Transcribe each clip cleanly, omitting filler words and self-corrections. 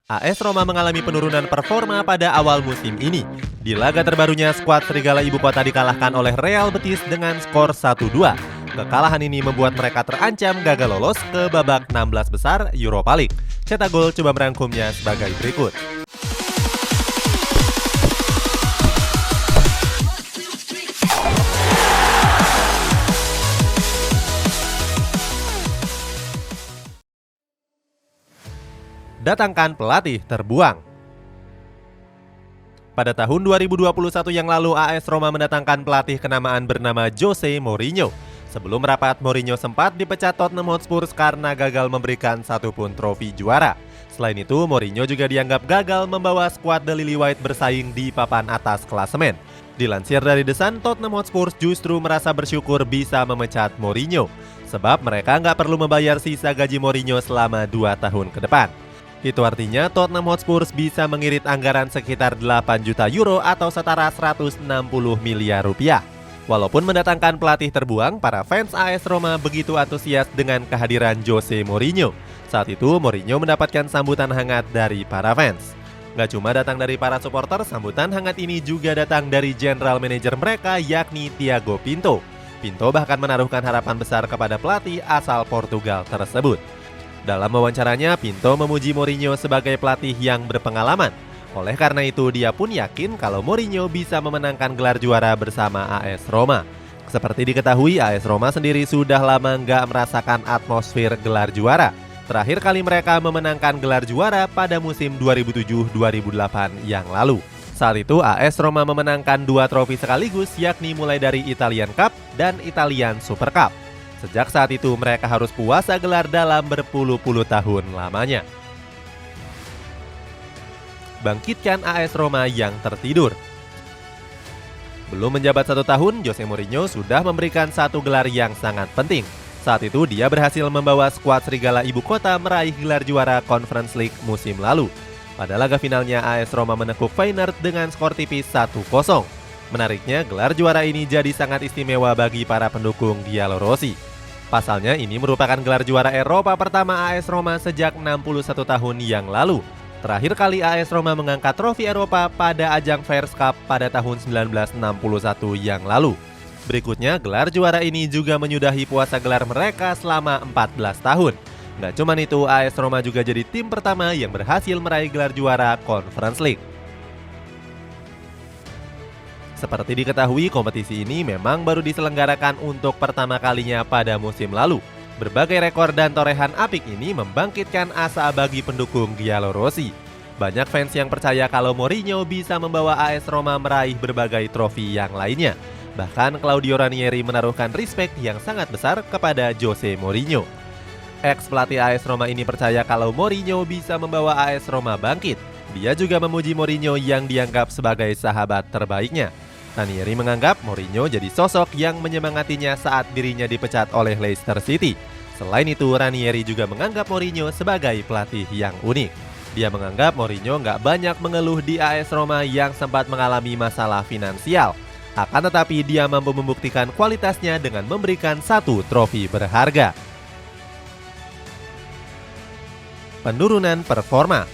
AS Roma mengalami penurunan performa pada awal musim ini. Di laga terbarunya, skuad Serigala Ibu Kota dikalahkan oleh Real Betis dengan skor 1-2. Kekalahan ini membuat mereka terancam gagal lolos ke babak 16 besar Europa League. Cetak Gol coba merangkumnya sebagai berikut. Datangkan pelatih terbuang. Pada tahun 2021 yang lalu, AS Roma mendatangkan pelatih kenamaan bernama Jose Mourinho. Sebelum rapat, Mourinho sempat dipecat Tottenham Hotspur karena gagal memberikan satupun trofi juara. Selain itu, Mourinho juga dianggap gagal membawa skuad The Lily White bersaing di papan atas klasemen. Dilansir dari The Sun, Tottenham Hotspur justru merasa bersyukur bisa memecat Mourinho, sebab mereka nggak perlu membayar sisa gaji Mourinho selama 2 tahun ke depan. Itu artinya Tottenham Hotspur bisa mengirit anggaran sekitar 8 juta euro atau setara 160 miliar rupiah. Walaupun mendatangkan pelatih terbuang, para fans AS Roma begitu antusias dengan kehadiran Jose Mourinho. Saat itu Mourinho mendapatkan sambutan hangat dari para fans. Gak cuma datang dari para supporter, sambutan hangat ini juga datang dari general manager mereka yakni Thiago Pinto. Pinto bahkan menaruhkan harapan besar kepada pelatih asal Portugal tersebut. Dalam wawancaranya, Pinto memuji Mourinho sebagai pelatih yang berpengalaman. Oleh karena itu, dia pun yakin kalau Mourinho bisa memenangkan gelar juara bersama AS Roma. Seperti diketahui, AS Roma sendiri sudah lama nggak merasakan atmosfer gelar juara. Terakhir kali mereka memenangkan gelar juara pada musim 2007-2008 yang lalu. Saat itu, AS Roma memenangkan 2 trofi sekaligus, yakni mulai dari Italian Cup dan Italian Super Cup. Sejak saat itu mereka harus puasa gelar dalam berpuluh-puluh tahun lamanya. Bangkitkan AS Roma yang tertidur. Belum menjabat 1 tahun, Jose Mourinho sudah memberikan 1 gelar yang sangat penting. Saat itu dia berhasil membawa skuad Serigala Ibu Kota meraih gelar juara Conference League musim lalu. Pada laga finalnya, AS Roma menekuk Feyenoord dengan skor tipis 1-0. Menariknya, gelar juara ini jadi sangat istimewa bagi para pendukung Giallorossi. Pasalnya, ini merupakan gelar juara Eropa pertama AS Roma sejak 61 tahun yang lalu. Terakhir kali AS Roma mengangkat trofi Eropa pada ajang Fairs Cup pada tahun 1961 yang lalu. Berikutnya, gelar juara ini juga menyudahi puasa gelar mereka selama 14 tahun. Nggak cuma itu, AS Roma juga jadi tim pertama yang berhasil meraih gelar juara Conference League. Seperti diketahui, kompetisi ini memang baru diselenggarakan untuk pertama kalinya pada musim lalu. Berbagai rekor dan torehan apik ini membangkitkan asa bagi pendukung Giallorossi. Banyak fans yang percaya kalau Mourinho bisa membawa AS Roma meraih berbagai trofi yang lainnya. Bahkan Claudio Ranieri menaruhkan respek yang sangat besar kepada Jose Mourinho. Ex-pelatih AS Roma ini percaya kalau Mourinho bisa membawa AS Roma bangkit. Dia juga memuji Mourinho yang dianggap sebagai sahabat terbaiknya. Ranieri menganggap Mourinho jadi sosok yang menyemangatinya saat dirinya dipecat oleh Leicester City. Selain itu, Ranieri juga menganggap Mourinho sebagai pelatih yang unik. Dia menganggap Mourinho nggak banyak mengeluh di AS Roma yang sempat mengalami masalah finansial. Akan tetapi dia mampu membuktikan kualitasnya dengan memberikan 1 trofi berharga. Penurunan performa.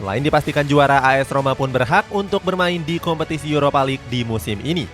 Selain dipastikan juara, AS Roma pun berhak untuk bermain di kompetisi Europa League di musim ini.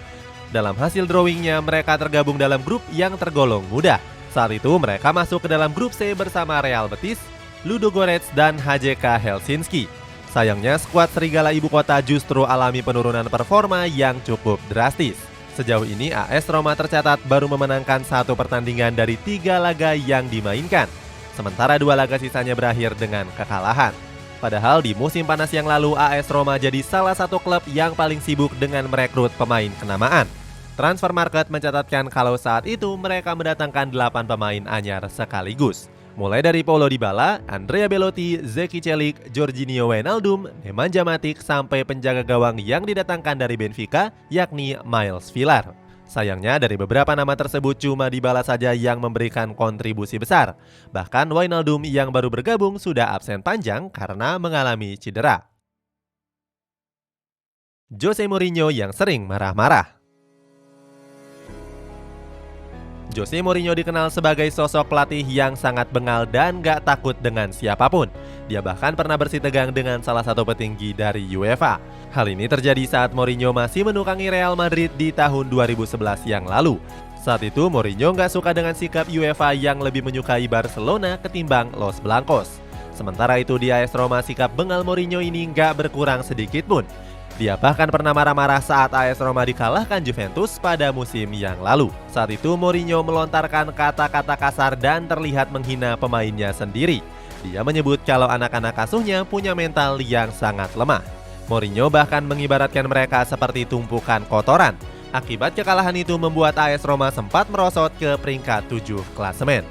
Dalam hasil drawingnya, mereka tergabung dalam grup yang tergolong mudah. Saat itu mereka masuk ke dalam grup C bersama Real Betis, Ludogorets, dan HJK Helsinki. Sayangnya, skuad Serigala Ibu Kota justru alami penurunan performa yang cukup drastis. Sejauh ini AS Roma tercatat baru memenangkan 1 pertandingan dari 3 laga yang dimainkan. Sementara 2 laga sisanya berakhir dengan kekalahan. Padahal di musim panas yang lalu, AS Roma jadi salah satu klub yang paling sibuk dengan merekrut pemain kenamaan. Transfermarkt mencatatkan kalau saat itu mereka mendatangkan 8 pemain anyar sekaligus. Mulai dari Paulo Dybala, Andrea Belotti, Zeki Celik, Jorginho Wijnaldum, Nemanja Matic, sampai penjaga gawang yang didatangkan dari Benfica, yakni Miles Villar. Sayangnya dari beberapa nama tersebut cuma Dybala saja yang memberikan kontribusi besar. Bahkan Wijnaldum yang baru bergabung sudah absen panjang karena mengalami cedera. Jose Mourinho yang sering marah-marah. Jose Mourinho dikenal sebagai sosok pelatih yang sangat bengal dan gak takut dengan siapapun. Dia bahkan pernah bersitegang dengan salah satu petinggi dari UEFA. Hal ini terjadi saat Mourinho masih menukangi Real Madrid di tahun 2011 yang lalu. Saat itu Mourinho gak suka dengan sikap UEFA yang lebih menyukai Barcelona ketimbang Los Blancos. Sementara itu di AS Roma sikap bengal Mourinho ini gak berkurang sedikit pun. Dia bahkan pernah marah-marah saat AS Roma dikalahkan Juventus pada musim yang lalu. Saat itu Mourinho melontarkan kata-kata kasar dan terlihat menghina pemainnya sendiri. Dia menyebut kalau anak-anak asuhnya punya mental yang sangat lemah. Mourinho bahkan mengibaratkan mereka seperti tumpukan kotoran. Akibat kekalahan itu membuat AS Roma sempat merosot ke peringkat 7 klasemen.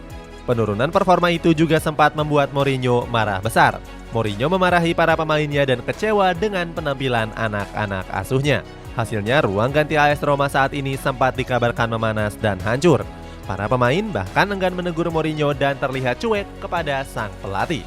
Penurunan performa itu juga sempat membuat Mourinho marah besar. Mourinho memarahi para pemainnya dan kecewa dengan penampilan anak-anak asuhnya. Hasilnya, ruang ganti AS Roma saat ini sempat dikabarkan memanas dan hancur. Para pemain bahkan enggan menegur Mourinho dan terlihat cuek kepada sang pelatih.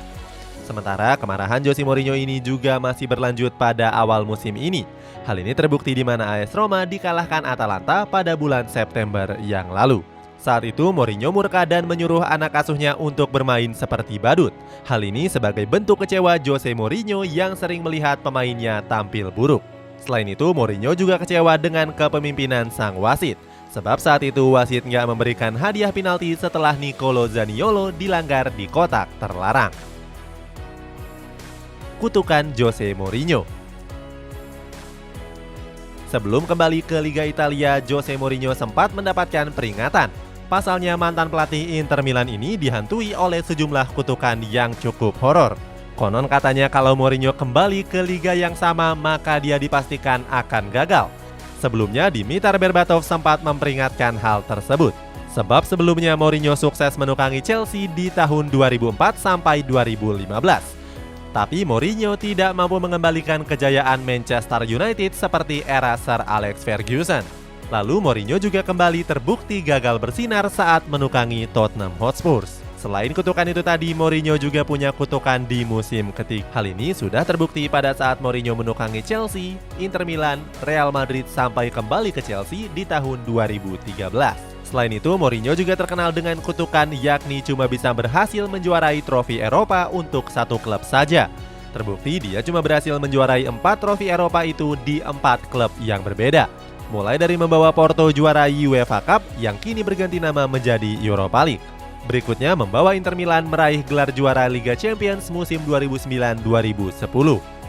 Sementara kemarahan Jose Mourinho ini juga masih berlanjut pada awal musim ini. Hal ini terbukti di mana AS Roma dikalahkan Atalanta pada bulan September yang lalu. Saat itu Mourinho murka dan menyuruh anak asuhnya untuk bermain seperti badut. Hal ini sebagai bentuk kecewa Jose Mourinho yang sering melihat pemainnya tampil buruk. Selain itu Mourinho juga kecewa dengan kepemimpinan sang wasit. Sebab saat itu wasit nggak memberikan hadiah penalti setelah Nicolo Zaniolo dilanggar di kotak terlarang. Kutukan Jose Mourinho. Sebelum kembali ke Liga Italia, Jose Mourinho sempat mendapatkan peringatan. Pasalnya mantan pelatih Inter Milan ini dihantui oleh sejumlah kutukan yang cukup horor. Konon katanya kalau Mourinho kembali ke liga yang sama maka dia dipastikan akan gagal. Sebelumnya Dimitar Berbatov sempat memperingatkan hal tersebut. Sebab sebelumnya Mourinho sukses menukangi Chelsea di tahun 2004 sampai 2015. Tapi Mourinho tidak mampu mengembalikan kejayaan Manchester United seperti era Sir Alex Ferguson. Lalu Mourinho juga kembali terbukti gagal bersinar saat menukangi Tottenham Hotspur. Selain kutukan itu tadi, Mourinho juga punya kutukan di musim ketiga. Hal ini sudah terbukti pada saat Mourinho menukangi Chelsea, Inter Milan, Real Madrid sampai kembali ke Chelsea di tahun 2013. Selain itu, Mourinho juga terkenal dengan kutukan yakni cuma bisa berhasil menjuarai trofi Eropa untuk satu klub saja. Terbukti dia cuma berhasil menjuarai 4 trofi Eropa itu di 4 klub yang berbeda. Mulai dari membawa Porto juara UEFA Cup yang kini berganti nama menjadi Europa League. Berikutnya membawa Inter Milan meraih gelar juara Liga Champions musim 2009-2010.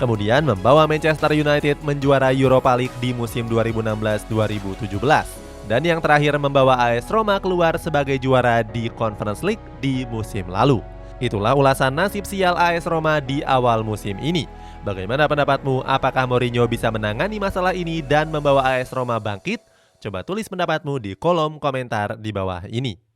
Kemudian membawa Manchester United menjuarai Europa League di musim 2016-2017. Dan yang terakhir membawa AS Roma keluar sebagai juara di Conference League di musim lalu. Itulah ulasan nasib sial AS Roma di awal musim ini. Bagaimana pendapatmu? Apakah Mourinho bisa menangani masalah ini dan membawa AS Roma bangkit? Coba tulis pendapatmu di kolom komentar di bawah ini.